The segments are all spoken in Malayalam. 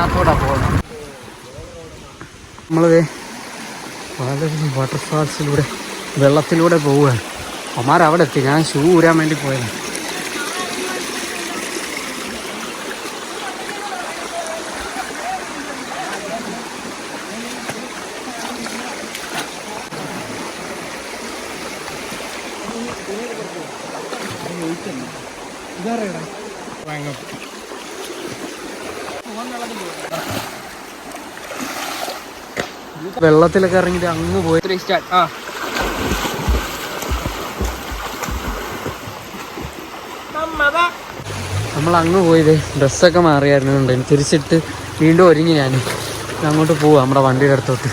അതിനകത്തോട്ടാണ് പോകുന്നത്. നമ്മളത് വാട്ടർഫാൾസിലൂടെ വെള്ളത്തിലൂടെ പോവുകയാണ്. അവിടെ എത്തി. ഞാൻ ഷൂ ഊരാൻ വേണ്ടി പോയത്. വെള്ളത്തിലൊക്കെ ഇറങ്ങിയിട്ട് അങ്ങ് പോയി. നമ്മൾ അങ്ങ് പോയത് ഡ്രസ്സൊക്കെ മാറിയായിരുന്നു. തിരിച്ചിട്ട് വീണ്ടും ഒരുങ്ങി ഞാൻ അങ്ങോട്ട് പോവാം നമ്മുടെ വണ്ടിയുടെ അടുത്തോട്ട്.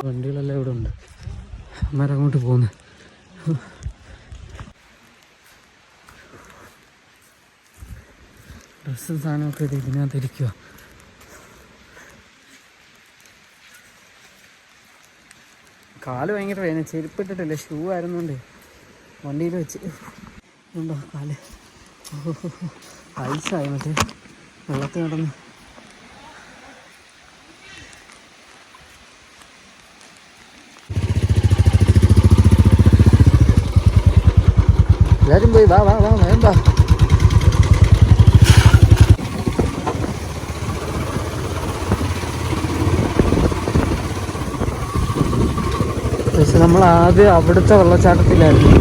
വണ്ടികളെല്ലാം ഇവിടെ ഉണ്ട്. അമ്മരങ്ങോട്ട് പോകുന്നു. ഡ്രസ്സും സാധനമൊക്കെ ഇതിനകത്തിരിക്കുക. കാല് ഭയങ്കര വേദന. ചെരുപ്പിട്ടിട്ടില്ല, ഷൂ ആയിരുന്നുകൊണ്ട് വണ്ടിയിൽ വെച്ച് ഉണ്ടോ കാല് ഐസായി. മറ്റേ വെള്ളത്തിൽ നടന്ന് എല്ലാവരും പോയി. വാ വാ വാ വേണ്ട. പക്ഷെ നമ്മൾ ആദ്യം അവിടുത്തെ വെള്ളച്ചാട്ടത്തിലായിരുന്നു.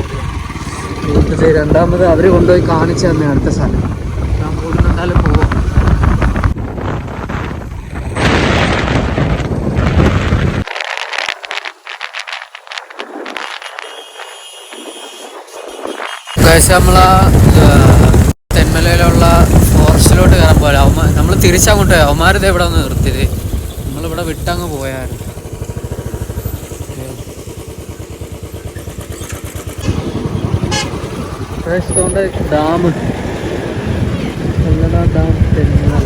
രണ്ടാമത് അവർ കൊണ്ടുപോയി കാണിച്ചു തന്നെ അടുത്ത സ്ഥലം. ഞാൻ പോകുന്നുണ്ടാലും പോവാം. നമ്മൾ തെന്മലയിലുള്ള ഫോറസ്റ്റിലോട്ട് കയറാൻ പോലെ നമ്മൾ തിരിച്ചങ്ങോട്ട് പോയി. അവന്മാരിത് ഇവിടെ ഒന്ന് നിർത്തിയത്. നമ്മളിവിടെ വിട്ടങ്ങ് പോയായിരുന്നു. ണ്ട് dam, dam Thenmala.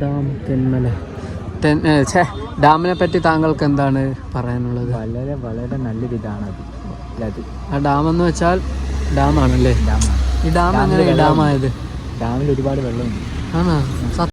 Dam Thenmala. ഡാമിനെ പറ്റി താങ്കൾക്ക് എന്താണ് പറയാനുള്ളത്? വളരെ വളരെ നല്ലൊരു ഇതാണത്. ആ ഡാമെന്ന് വെച്ചാൽ ഡാമാണല്ലേ? ഡാമാണ്. ഈ ഡാം എങ്ങനെ ഡാമായത്? ഡാമിൽ ഒരുപാട് വെള്ളമുണ്ട്. ആണോ?